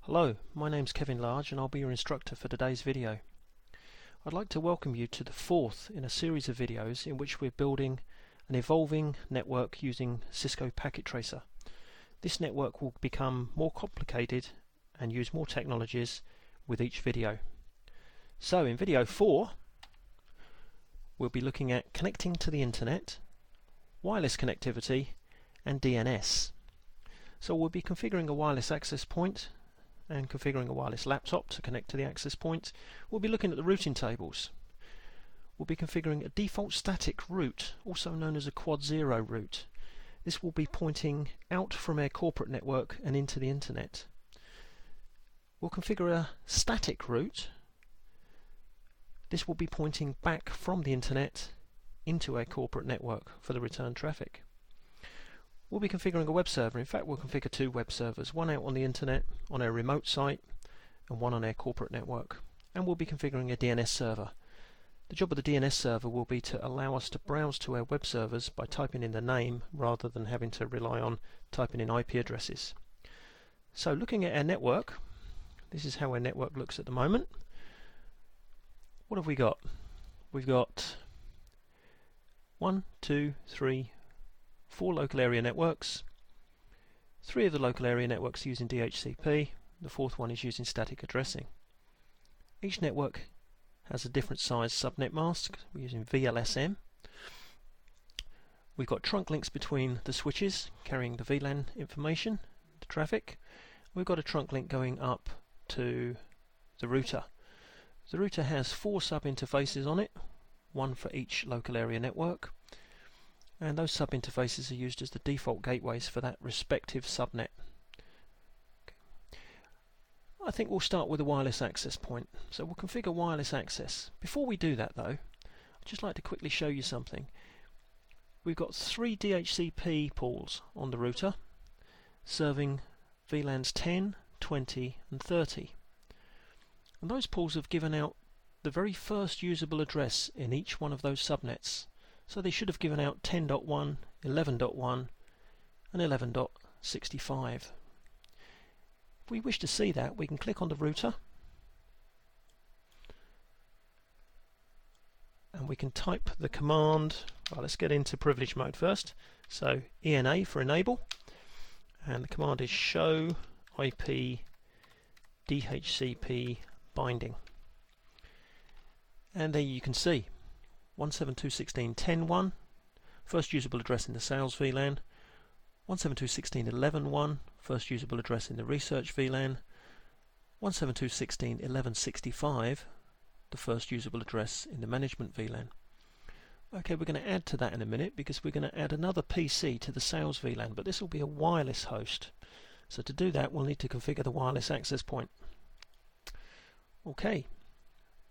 Hello, my name's Kevin Large and I'll be your instructor for today's video. I'd like to welcome you to the fourth in a series of videos in which we're building an evolving network using Cisco Packet Tracer. This network will become more complicated and use more technologies with each video. So in video 4 we'll be looking at connecting to the internet, wireless connectivity and DNS. So we'll be configuring a wireless access point and configuring a wireless laptop to connect to the access point. We'll be looking at the routing tables. We'll be configuring a default static route, also known as a quad 0 route. This will be pointing out from our corporate network and into the internet. We'll configure a static route. This will be pointing back from the internet into our corporate network for the return traffic. We'll be configuring a web server. In fact, we'll configure two web servers, one out on the internet on our remote site and one on our corporate network. And we'll be configuring a DNS server. The job of the DNS server will be to allow us to browse to our web servers by typing in the name rather than having to rely on typing in IP addresses. So looking at our network, this is how our network looks at the moment. What have we got? We've got 1, 2, 3, 4 local area networks. 3 of the local area networks are using DHCP. The 4th one is using static addressing. Each network has a different size subnet mask. We're using VLSM. We've got trunk links between the switches carrying the VLAN information, the traffic. We've got a trunk link going up to the router. The router has 4 sub-interfaces on it, one for each local area network. And those sub-interfaces are used as the default gateways for that respective subnet. Okay. I think we'll start with a wireless access point. So we'll configure wireless access. Before we do that though, I'd just like to quickly show you something. We've got 3 DHCP pools on the router serving VLANs 10, 20 and 30. And those pools have given out the very first usable address in each one of those subnets. So they should have given out 10.1, 11.1 and 11.65. If we wish to see that, we can click on the router and we can type the command. Well, let's get into privilege mode first. So ENA for enable, and the command is show IP DHCP binding. And there you can see 172.16.10.1, first usable address in the sales VLAN, 172.16.11.1, first usable address in the research VLAN, 172.16.11.65, the first usable address in the management VLAN. Okay, we're going to add to that in a minute because we're going to add another PC to the sales VLAN, but this will be a wireless host. So to do that, we'll need to configure the wireless access point. Okay,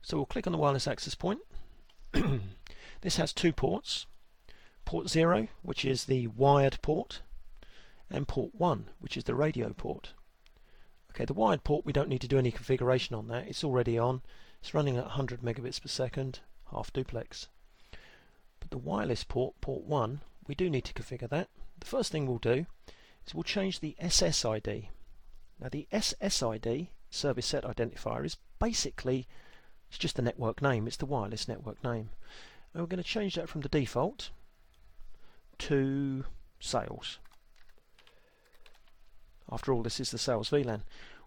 so we'll click on the wireless access point. This has 2 ports, port 0 which is the wired port and port 1 which is the radio port. Okay, the wired port we don't need to do any configuration on that, it's already on, it's running at 100 megabits per second, half duplex. But the wireless port, port 1, we do need to configure that. The first thing we'll do is we'll change the SSID. Now the SSID, service set identifier, is basically it's just the network name, it's the wireless network name. And we're going to change that from the default to sales. After all, this is the sales VLAN.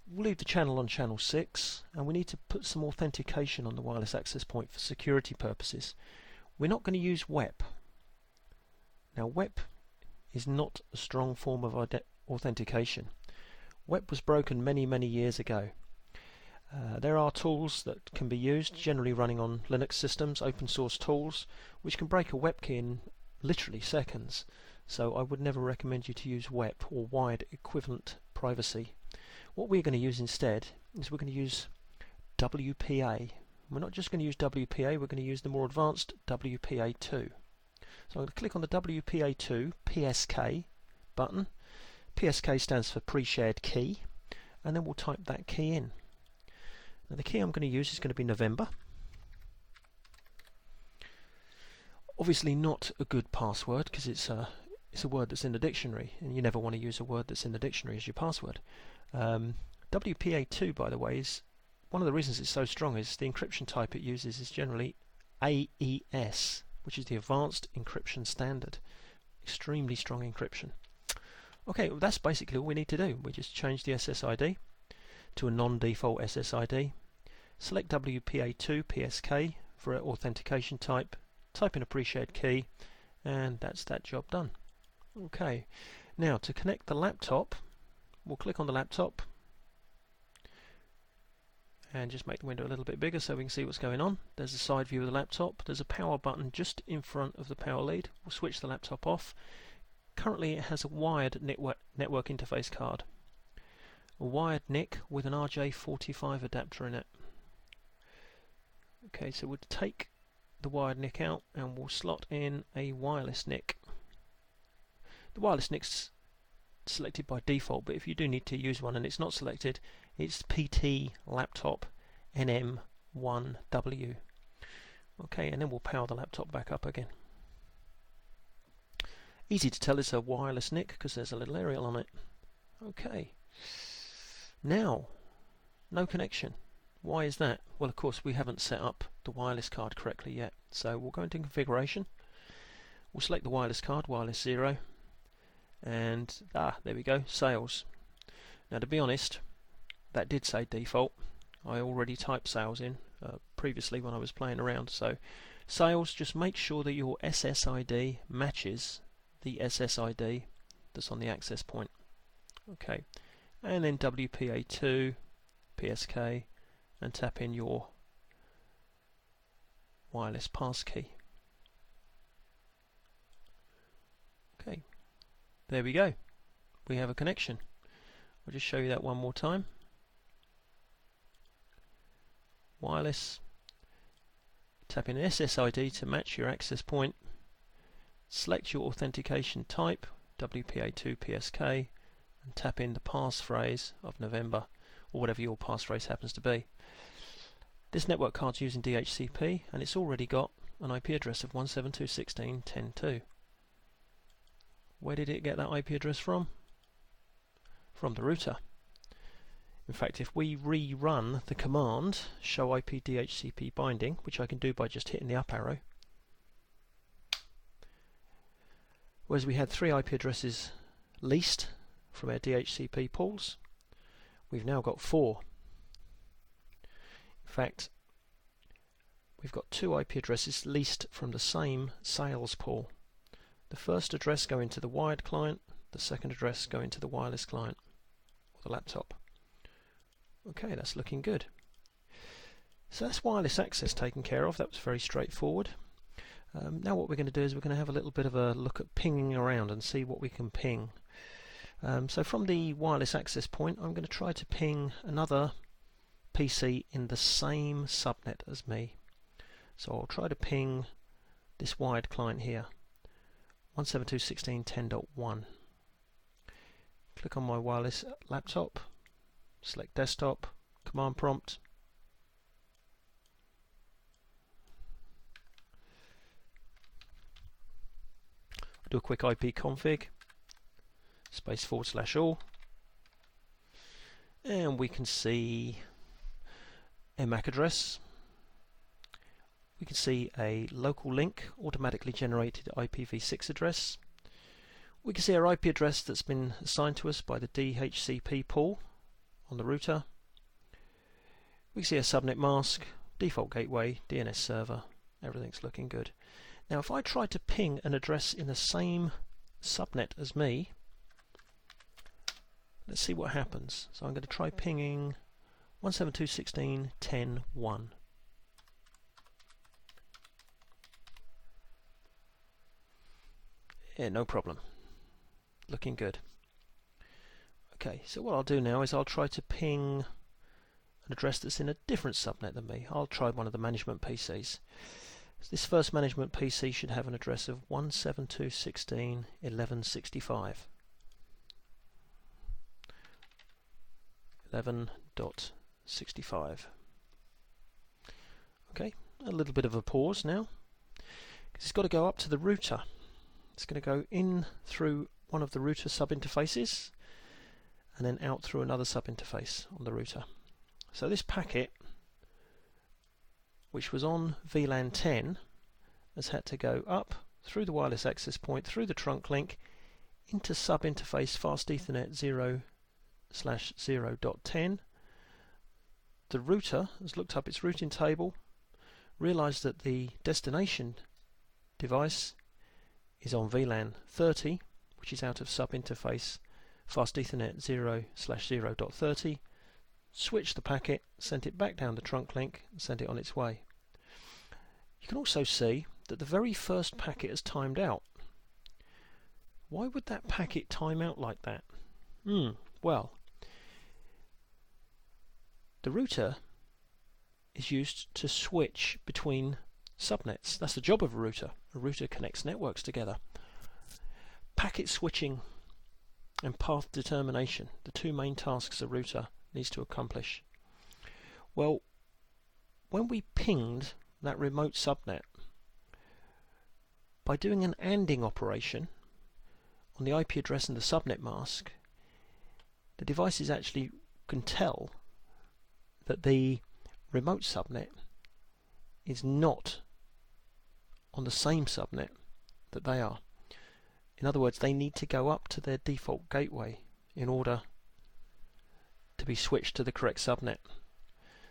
We'll leave the channel on channel 6, and we need to put some authentication on the wireless access point for security purposes. We're not going to use WEP. Now WEP is not a strong form of authentication. WEP was broken many years ago. There are tools that can be used, generally running on Linux systems, open source tools, which can break a WEP key in literally seconds. So I would never recommend you to use WEP or Wired Equivalent Privacy. What we're going to use instead is we're going to use WPA. We're not just going to use WPA, we're going to use the more advanced WPA2. So I'm going to click on the WPA2 PSK button. PSK stands for pre-shared key, and then we'll type that key in. Now the key I'm going to use is going to be November. Obviously not a good password because it's a word that's in the dictionary, and you never want to use a word that's in the dictionary as your password. WPA2, by the way, is one of the reasons it's so strong is the encryption type it uses is generally AES, which is the Advanced Encryption Standard. Extremely strong encryption. Okay, well, that's basically all we need to do. We just change the SSID to a non-default SSID, select WPA2 PSK for authentication type, type in a pre-shared key, and that's that job done. Okay, now to connect the laptop, we'll click on the laptop and just make the window a little bit bigger so we can see what's going on. There's a side view of the laptop. There's a power button just in front of the power lead. We'll switch the laptop off. Currently it has a wired network interface card. A wired NIC with an RJ45 adapter in it. Okay, so we'll take the wired NIC out and we'll slot in a wireless NIC. The wireless NIC's selected by default, but if you do need to use one and it's not selected, it's PT laptop NM1W. Okay, and then we'll power the laptop back up again. Easy to tell it's a wireless NIC because there's a little aerial on it. Okay, now no connection. Why is that? Well, of course we haven't set up the wireless card correctly yet, so we'll go into configuration. We'll select the wireless card, wireless 0, and there we go, sales. Now to be honest, that did say default. I already typed sales in previously when I was playing around, so sales, just make sure that your SSID matches the SSID that's on the access point. Okay, and then WPA2 PSK and tap in your wireless passkey. Okay, there we go. We have a connection. I'll just show you that one more time. Wireless. Tap in SSID to match your access point. Select your authentication type, WPA2 PSK, and tap in the passphrase of November, or whatever your passphrase happens to be. This network card's using DHCP, and it's already got an IP address of 172.16.10.2. Where did it get that IP address from? From the router. In fact, if we rerun the command show IP DHCP binding, which I can do by just hitting the up arrow, whereas we had 3 IP addresses leased from our DHCP pools, we've now got 4. In fact, we've got 2 IP addresses leased from the same sales pool. The first address going to the wired client, the second address going to the wireless client, or the laptop. Okay, that's looking good. So that's wireless access taken care of. That was very straightforward. Now what we're going to do is we're going to have a little bit of a look at pinging around and see what we can ping. So from the wireless access point, I'm going to try to ping another PC in the same subnet as me. So I'll try to ping this wired client here, 172.16.10.1. Click on my wireless laptop, select desktop, command prompt. I'll do a quick IP config, space /all, and we can see a MAC address. We can see a local link, automatically generated IPv6 address. We can see our IP address that's been assigned to us by the DHCP pool on the router. We can see a subnet mask, default gateway, DNS server. Everything's looking good. Now if I try to ping an address in the same subnet as me, let's see what happens. So I'm going to try pinging 172.16.10.1. Yeah, no problem. Looking good. Okay, so what I'll do now is I'll try to ping an address that's in a different subnet than me. I'll try one of the management PCs. So this first management PC should have an address of 172.16.11.65. 11.65. Okay, a little bit of a pause now, because it's got to go up to the router. It's going to go in through one of the router sub-interfaces, and then out through another subinterface on the router. So this packet, which was on VLAN 10, has had to go up through the wireless access point, through the trunk link, into subinterface fast Ethernet 0/0.10. The router has looked up its routing table, realized that the destination device is on VLAN 30, which is out of subinterface fast Ethernet 0/0.30, switched the packet, sent it back down the trunk link, and sent it on its way. You can also see that the very first packet has timed out. Why would that packet time out like that? Well, the router is used to switch between subnets. That's the job of a router. A router connects networks together. Packet switching and path determination, the two main tasks a router needs to accomplish. Well, when we pinged that remote subnet, by doing an ANDing operation on the IP address and the subnet mask, the devices actually can tell that the remote subnet is not on the same subnet that they are. In other words, they need to go up to their default gateway in order to be switched to the correct subnet.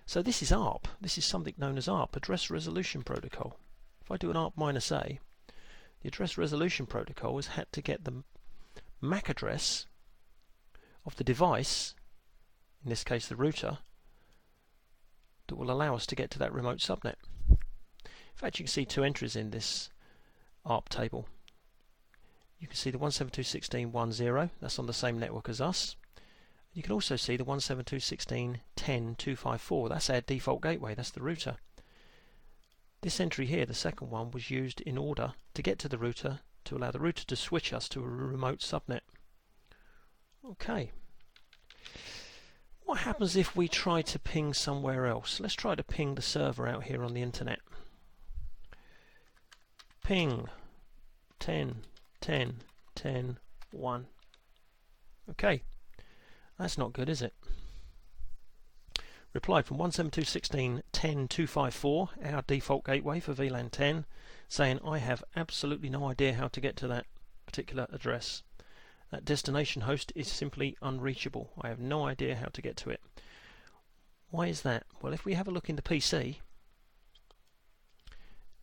So this is ARP. This is something known as ARP, Address Resolution Protocol. If I do an ARP-A, the Address Resolution Protocol has had to get the MAC address of the device, in this case the router, that will allow us to get to that remote subnet. In fact, you can see two entries in this ARP table. You can see the 172.16.10, that's on the same network as us. You can also see the 172.16.10.254, that's our default gateway, that's the router. This entry here, the second one, was used in order to get to the router to allow the router to switch us to a remote subnet. Okay. What happens if we try to ping somewhere else? Let's try to ping the server out here on the internet. Ping 10, 10, 10, 1. Okay. That's not good, is it? Replied from 172.16.10.254, our default gateway for VLAN 10, saying I have absolutely no idea how to get to that particular address. That destination host is simply unreachable. I have no idea how to get to it. Why is that? Well, if we have a look in the PC,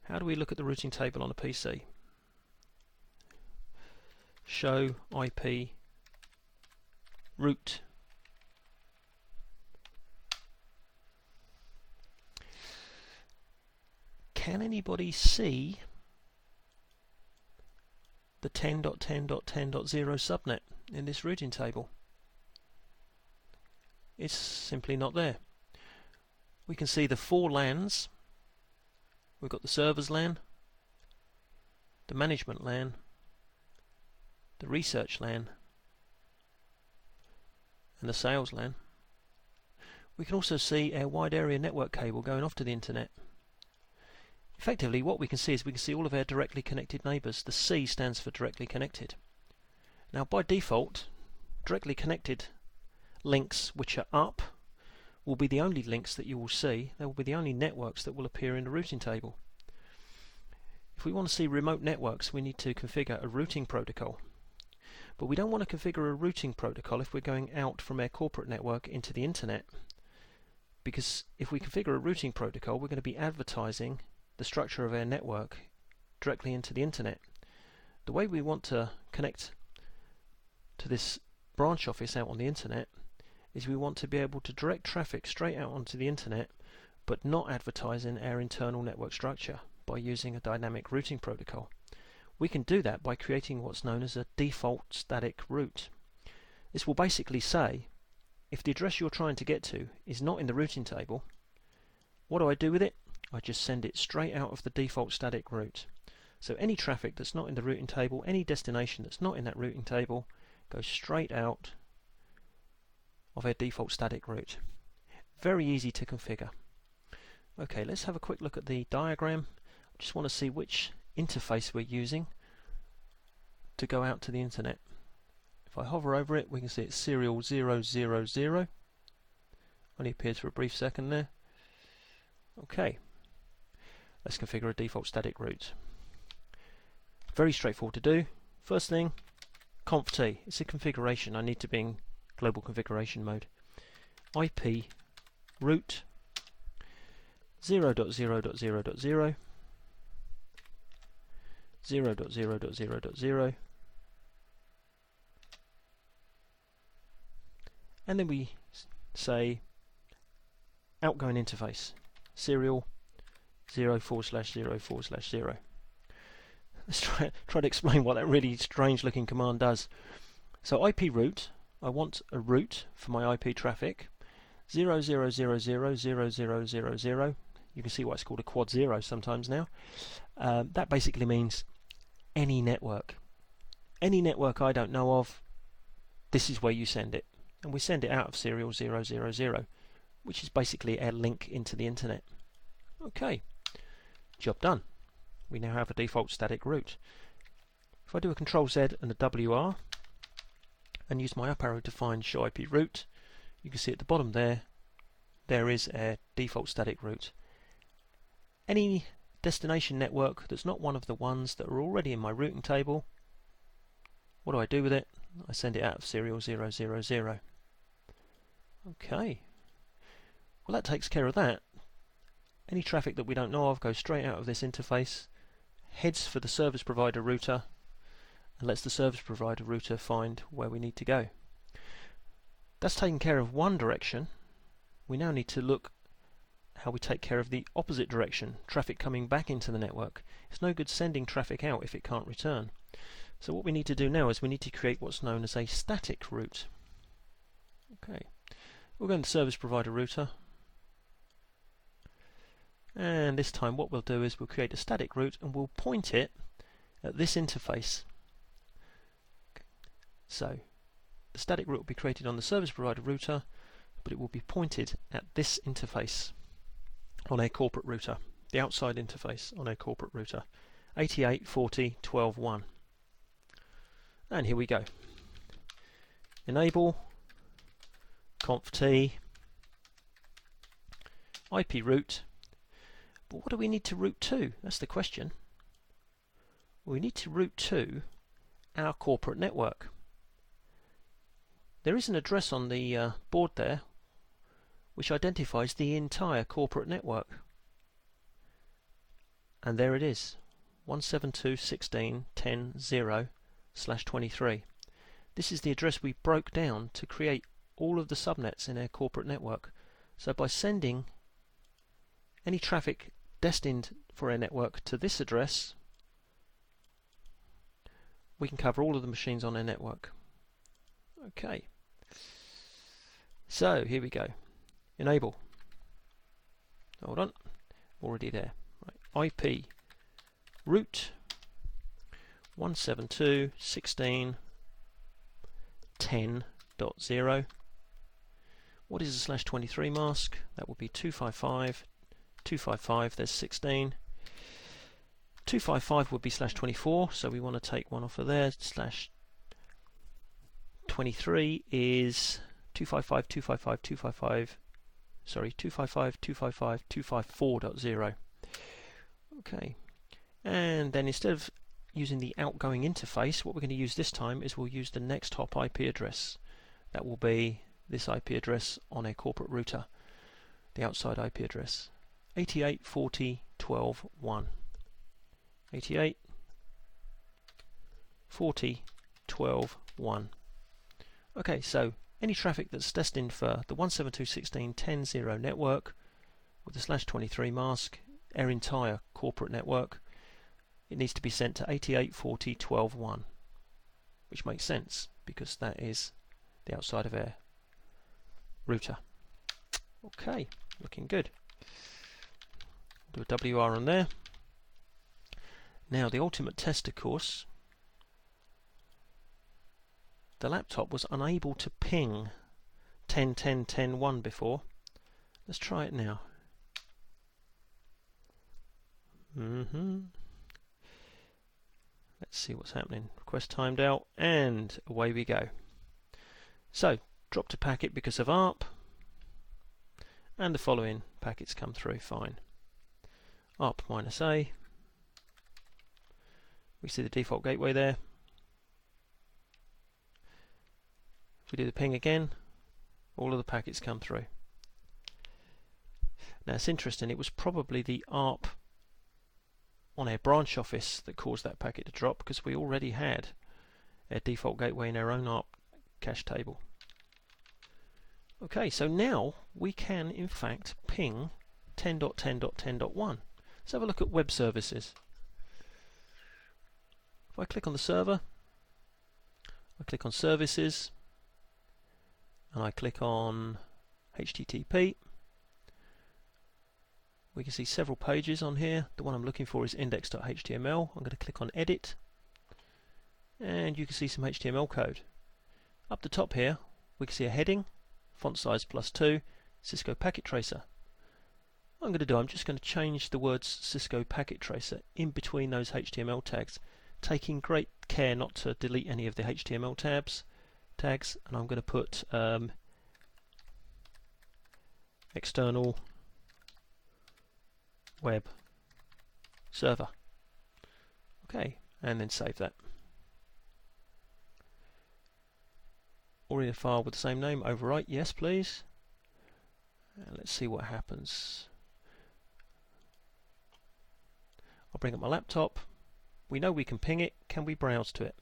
how do we look at the routing table on a PC? Show IP route. Can anybody see the 10.10.10.0 subnet in this routing table? It's simply not there. We can see the four LANs. We've got the servers LAN, the management LAN, the research LAN, and the sales LAN. We can also see our wide area network cable going off to the internet. Effectively, what we can see is we can see all of our directly connected neighbours. The C stands for directly connected. Now, by default, directly connected links which are up will be the only links that you will see. They will be the only networks that will appear in the routing table. If we want to see remote networks, we need to configure a routing protocol. But we don't want to configure a routing protocol if we're going out from our corporate network into the internet, because if we configure a routing protocol, we're going to be advertising the structure of our network directly into the internet. The way we want to connect to this branch office out on the internet is we want to be able to direct traffic straight out onto the internet, but not advertising our internal network structure by using a dynamic routing protocol. We can do that by creating what's known as a default static route. This will basically say, if the address you're trying to get to is not in the routing table, what do I do with it? I just send it straight out of the default static route. So any traffic that's not in the routing table, any destination that's not in that routing table, goes straight out of our default static route. Very easy to configure. Okay, let's have a quick look at the diagram. I just want to see which interface we're using to go out to the internet. If I hover over it, we can see it's serial 000. Only appears for a brief second there. Okay, let's configure a default static route. Very straightforward to do. First thing, conf t. It's a configuration. I need to be in global configuration mode. IP route 0.0.0.0 0.0.0.0, and then we say outgoing interface serial 0/0/0/0. Let's try to explain what that really strange looking command does. So IP route, I want a route for my IP traffic 0.0.0.0.0.0.0. You can see why it's called a quad zero sometimes now. That basically means any network. Any network I don't know of, this is where you send it. And we send it out of serial 0.0.0, which is basically a link into the internet. Okay, job done. We now have a default static route. If I do a Control Z and a WR and use my up arrow to find show IP route, you can see at the bottom there is a default static route. Any destination network that's not one of the ones that are already in my routing table, what do I do with it? I send it out of serial 0.0.0. Okay, well that takes care of that. Any traffic that we don't know of goes straight out of this interface, heads for the service provider router, and lets the service provider router find where we need to go. That's taken care of one direction. We now need to look how we take care of the opposite direction, traffic coming back into the network. It's no good sending traffic out if it can't return. So what we need to do now is we need to create what's known as a static route. Okay, we'll go into service provider router, and this time what we'll do is we'll create a static route and we'll point it at this interface. Okay. So the static route will be created on the service provider router, but it will be pointed at this interface on a corporate router, the outside interface on a corporate router, 88.40.12.1. And here we go. Enable conf t IP route. But what do we need to route to? That's the question. We need to route to our corporate network. There is an address on the board there which identifies the entire corporate network. And there it is, 172.16.10.0/23. This is the address we broke down to create all of the subnets in our corporate network. So by sending any traffic destined for our network to this address, we can cover all of the machines on our network. Okay, so here we go. Enable. Hold on, already there. Right. IP route 172.16.10.0. What is a /23 mask? That would be 255. There's 16. 255 would be /24, so we want to take one off of there. /23 is 255. Sorry, 255.254.0. Okay, and then instead of using the outgoing interface, what we're going to use this time is we'll use the next hop IP address. That will be this IP address on a corporate router, the outside IP address, 88.40.12.1. 88.40.12.1. Okay, so any traffic that's destined for the 172.16.10.0 network with the /23 mask, our entire corporate network, it needs to be sent to 88.40.12.1, which makes sense because that is the outside of our router. Okay, looking good. Do a WR on there. Now the ultimate test, of course, the laptop was unable to ping 10.10.10.1 before. Let's try it now. Let's see what's happening. Request timed out, and away we go. So dropped a packet because of ARP, and the following packets come through fine. ARP -A. We see the default gateway there. If we do the ping again, all of the packets come through. Now it's interesting, it was probably the ARP on our branch office that caused that packet to drop, because we already had a default gateway in our own ARP cache table. Okay, so now we can in fact ping 10.10.10.1. Let's have a look at web services. If I click on the server, I click on services, and I click on HTTP, we can see several pages on here. The one I'm looking for is index.html. I'm going to click on edit, and you can see some HTML code. Up the top here we can see a heading, font size +2, Cisco Packet Tracer. What I'm just going to change the words Cisco Packet Tracer in between those HTML tags, taking great care not to delete any of the HTML tags, and I'm going to put external web server. Okay, and then save that. Already a file with the same name, overwrite, yes please. And let's see what happens. I'll bring up my laptop. We know we can ping it. Can we browse to it?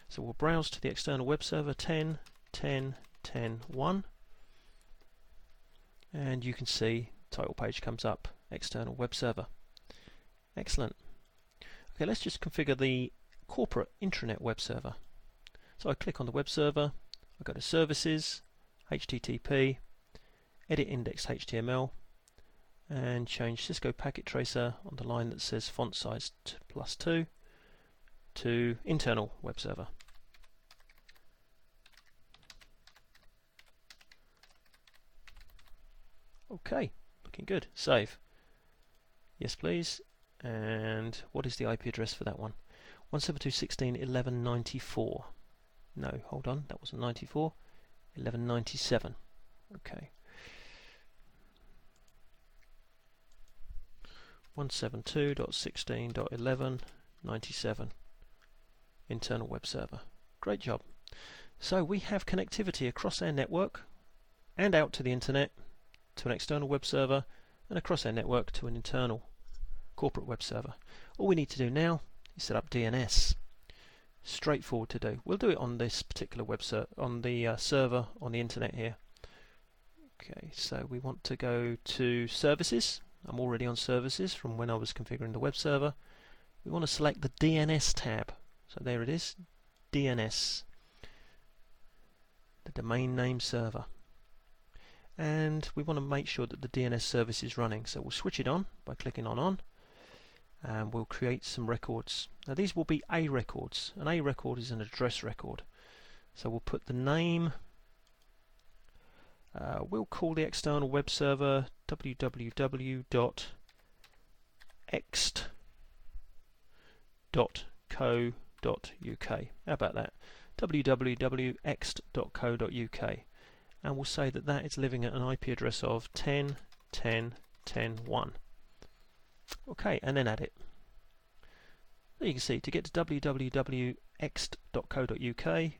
So we'll browse to the external web server 10.10.10.1, and you can see title page comes up, external web server. Excellent. Okay, let's just configure the corporate intranet web server. So I click on the web server, I go to services, HTTP, edit index.html, and change Cisco Packet Tracer on the line that says font size +2 to internal web server. Okay, looking good. Save. Yes please. And what is the IP address for that one? 172.16.11.94. No, hold on, that wasn't 94. 11.97. Okay. 172.16.11.97. Internal web server. Great job. So we have connectivity across our network and out to the internet, to an external web server, and across our network to an internal corporate web server. All we need to do now is set up DNS. Straightforward to do. We'll do it on this particular web server, on the server on the internet here. Okay, so we want to go to services. I'm already on services from when I was configuring the web server. We want to select the DNS tab. So there it is, DNS, the domain name server. And we want to make sure that the DNS service is running. So we'll switch it on by clicking on, and we'll create some records. Now these will be A records. An A record is an address record. So we'll put the name, we'll call the external web server www.ext.co.uk. How about that? www.ext.co.uk. And we'll say that that is living at an IP address of 10.10.10.1. Okay, and then add it. There you can see, to get to www.ext.co.uk,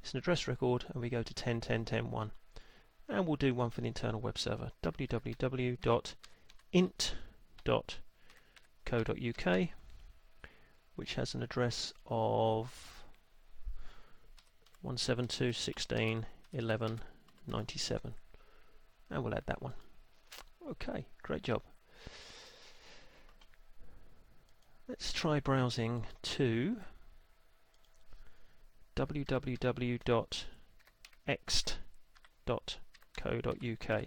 it's an address record, and we go to 10.10.10.1. And we'll do one for the internal web server, www.int.co.uk, which has an address of 172.16.11.97, and we'll add that one. Okay, great job. Let's try browsing to www.ext.co.uk.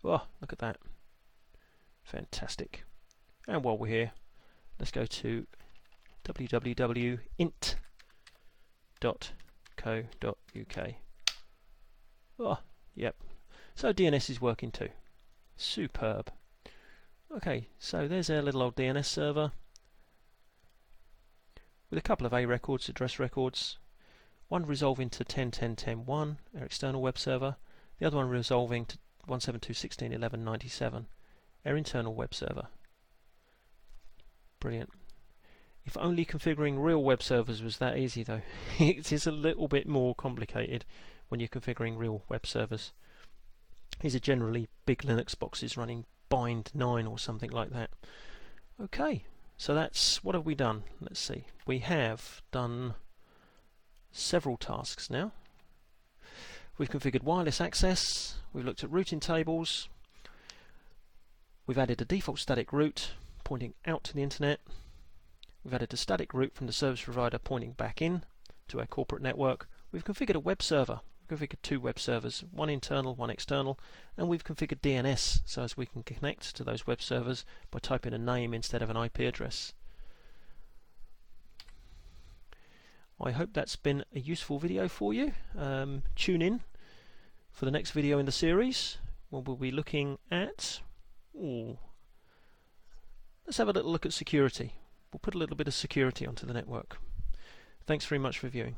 Oh, look at that. Fantastic. And while we're here, let's go to www.int.co.uk. Oh, yep. So DNS is working too. Superb. Okay, so there's our little old DNS server. with a couple of A records, address records, one resolving to 10.10.10.1, our external web server, the other one resolving to 172.16.11.97, our internal web server. Brilliant. If only configuring real web servers was that easy though. It is a little bit more complicated when you're configuring real web servers. These are generally big Linux boxes running bind 9 or something like that. Okay, so that's, what have we done? Let's see. We have done several tasks now. We've configured wireless access, we've looked at routing tables, we've added a default static route pointing out to the internet, we've added a static route from the service provider pointing back in to our corporate network, we've configured a web server, we've configured 2 web servers, one internal, one external, and we've configured DNS so as we can connect to those web servers by typing a name instead of an IP address. I hope that's been a useful video for you. Tune in for the next video in the series where we'll be looking at... let's have a little look at security. We'll put a little bit of security onto the network. Thanks very much for viewing.